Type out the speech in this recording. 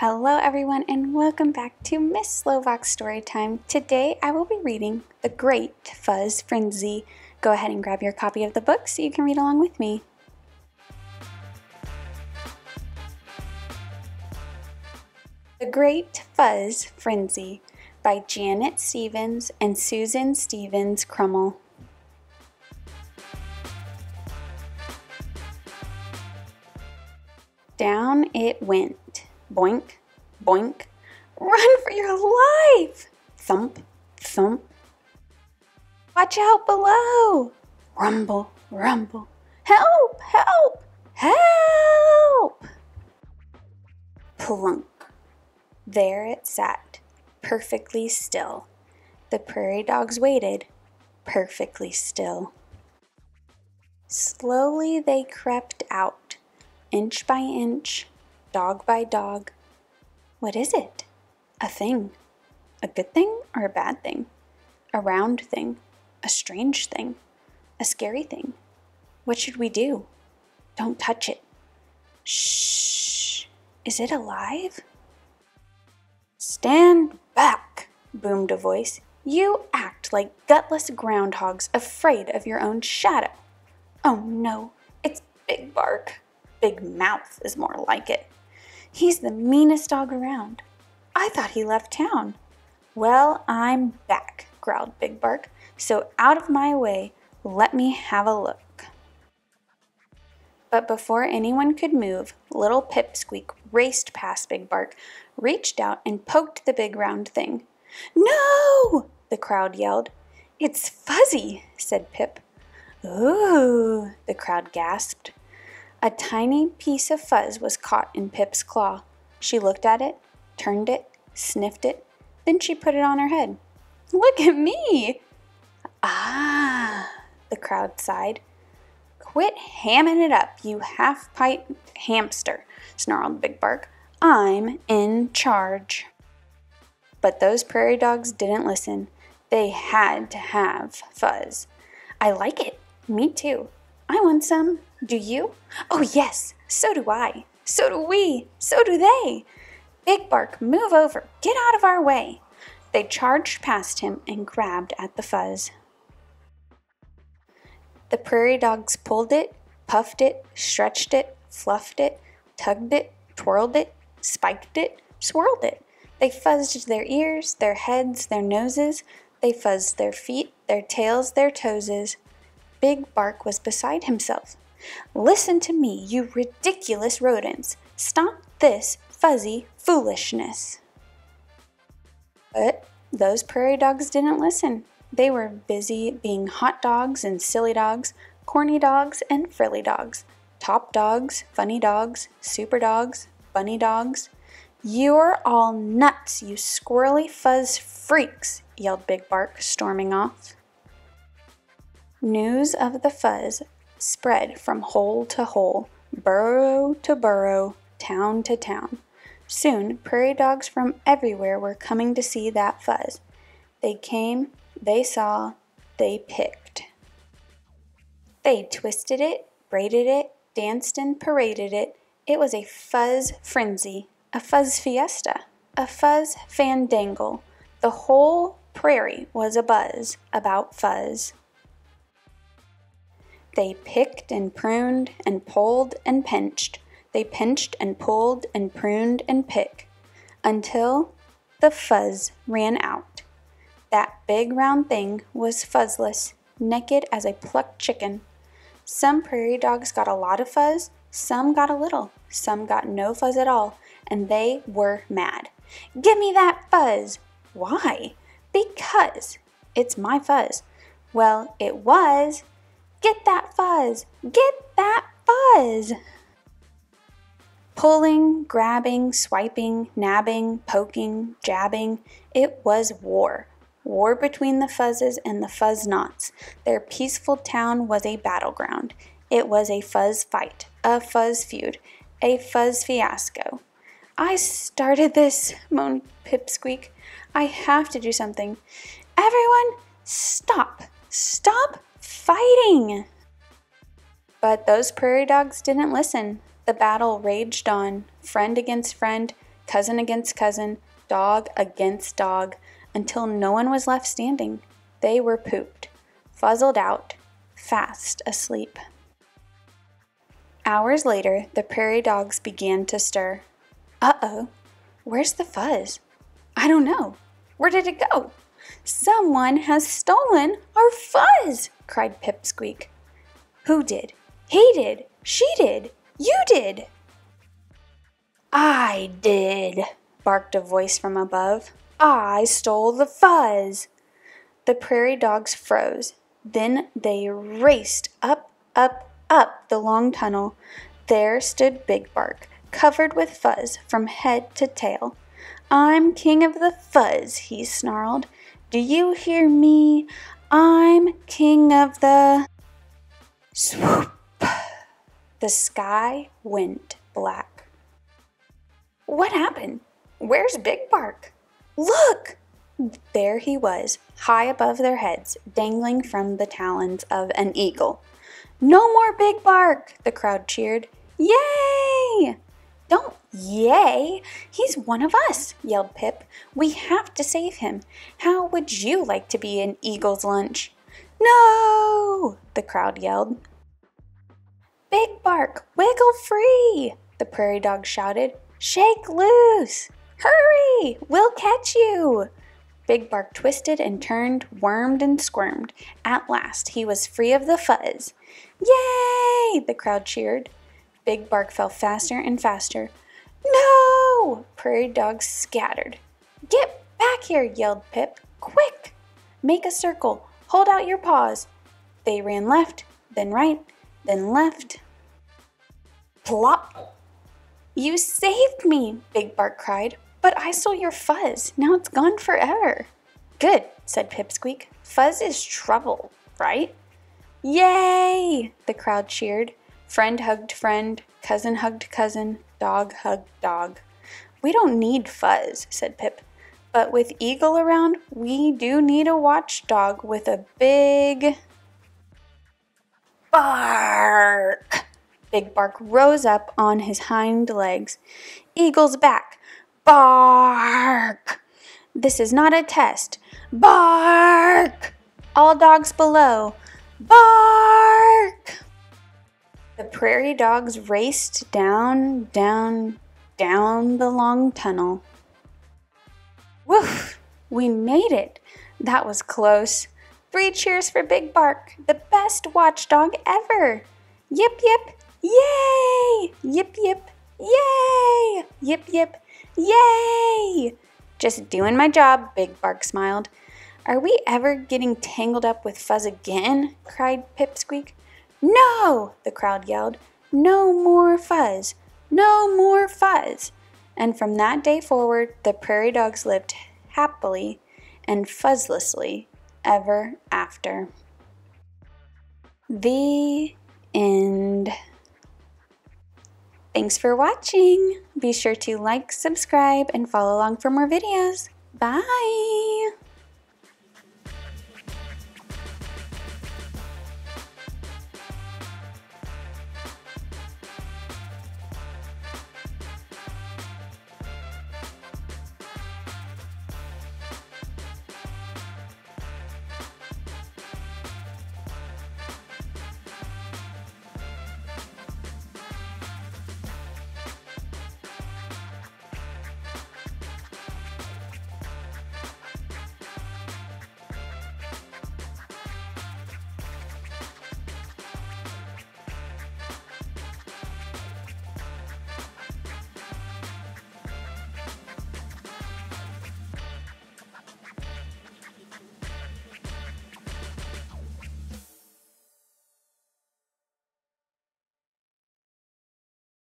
Hello everyone and welcome back to Miss Slovak's Storytime. Today I will be reading The Great Fuzz Frenzy. Go ahead and grab your copy of the book so you can read along with me. The Great Fuzz Frenzy by Janet Stevens and Susan Stevens Crumble. Down it went. Boink, boink. Run for your life! Thump, thump. Watch out below! Rumble, rumble. Help, help, help! Plunk. There it sat, perfectly still. The prairie dogs waited, perfectly still. Slowly they crept out, inch by inch, dog by dog. What is it? A thing. A good thing or a bad thing? A round thing? A strange thing? A scary thing? What should we do? Don't touch it. Shh! Is it alive? Stand back, boomed a voice. You act like gutless groundhogs afraid of your own shadow. Oh no, it's Big Bark. Big Mouth is more like it. He's the meanest dog around. I thought he left town. Well, I'm back, growled Big Bark, so out of my way, let me have a look. But before anyone could move, little Pipsqueak raced past Big Bark, reached out and poked the big round thing. No! The crowd yelled. It's Fuzzy, said Pip. Ooh, the crowd gasped. A tiny piece of fuzz was caught in Pip's claw. She looked at it, turned it, sniffed it, then she put it on her head. Look at me! Ah, the crowd sighed. Quit hamming it up, you half-pint hamster, snarled Big Bark. I'm in charge. But those prairie dogs didn't listen. They had to have Fuzz. I like it. Me too. I want some. Do you? Oh yes, so do I. So do we. So do they. Big Bark, move over. Get out of our way. They charged past him and grabbed at the fuzz. The prairie dogs pulled it, puffed it, stretched it, fluffed it, tugged it, twirled it, spiked it, swirled it. They fuzzed their ears, their heads, their noses. They fuzzed their feet, their tails, their toeses. Big Bark was beside himself. Listen to me, you ridiculous rodents. Stop this fuzzy foolishness. But those prairie dogs didn't listen. They were busy being hot dogs and silly dogs, corny dogs and frilly dogs, top dogs, funny dogs, super dogs, bunny dogs. You're all nuts, you squirrely fuzz freaks, yelled Big Bark, storming off. News of the fuzz spread from hole to hole, burrow to burrow, town to town. Soon, prairie dogs from everywhere were coming to see that fuzz. They came, they saw, they picked. They twisted it, braided it, danced and paraded it. It was a fuzz frenzy, a fuzz fiesta, a fuzz fandangle. The whole prairie was abuzz about fuzz. They picked and pruned and pulled and pinched. They pinched and pulled and pruned and picked until the fuzz ran out. That big round thing was fuzzless, naked as a plucked chicken. Some prairie dogs got a lot of fuzz, some got a little, some got no fuzz at all, and they were mad. Give me that fuzz! Why? Because it's my fuzz. Well, it was. Get that fuzz! Get that fuzz! Pulling, grabbing, swiping, nabbing, poking, jabbing, it was war. War between the fuzzes and the fuzz knots. Their peaceful town was a battleground. It was a fuzz fight, a fuzz feud, a fuzz fiasco. I started this, moaned Pipsqueak. I have to do something. Everyone, stop! Stop fighting! But those prairie dogs didn't listen. The battle raged on, friend against friend, cousin against cousin, dog against dog, until no one was left standing. They were pooped, fuzzled out, fast asleep. Hours later, the prairie dogs began to stir. Uh-oh, where's the Fuzz? I don't know. Where did it go? Someone has stolen our Fuzz, cried Pipsqueak. Who did? He did. She did. You did. I did, barked a voice from above. I stole the Fuzz. The prairie dogs froze. Then they raced up the long tunnel. There stood Big Bark, covered with fuzz from head to tail. I'm king of the fuzz, he snarled. Do you hear me? I'm king of the... Swoop! The sky went black. What happened? Where's Big Bark? Look! There he was, high above their heads, dangling from the talons of an eagle. No more Big Bark, the crowd cheered. Yay! Don't yay! He's one of us, yelled Pip. We have to save him. How would you like to be an eagle's lunch? No! The crowd yelled. Big Bark, wiggle free! The prairie dog shouted. Shake loose! Hurry! We'll catch you! Big Bark twisted and turned, wormed and squirmed. At last, he was free of the fuzz. Yay! The crowd cheered. Big Bark fell faster and faster. No! Prairie dogs scattered. Get back here, yelled Pip. Quick! Make a circle. Hold out your paws. They ran left, then right, then left. Plop! You saved me, Big Bark cried. But I stole your Fuzz. Now it's gone forever. Good, said Pipsqueak. Fuzz is trouble, right? Yay! The crowd cheered. Friend hugged friend, cousin hugged cousin, dog hugged dog. We don't need Fuzz, said Pip. But with Eagle around, we do need a watchdog with a big... bark! Big Bark rose up on his hind legs. Eagle's back. Bark! This is not a test. Bark! All dogs below. Bark! The prairie dogs raced down the long tunnel. Woof! We made it. That was close. 3 cheers for Big Bark, the best watchdog ever. Yip yip, yay! Yip yip, yay! Yip yip, yay! Just doing my job, Big Bark smiled. Are we ever getting tangled up with Fuzz again? Cried Pipsqueak. No! The crowd yelled. No more Fuzz! No more Fuzz! And from that day forward, the prairie dogs lived happily and fuzzlessly ever after. The end. Thanks for watching. Be sure to like, subscribe, and follow along for more videos. Bye!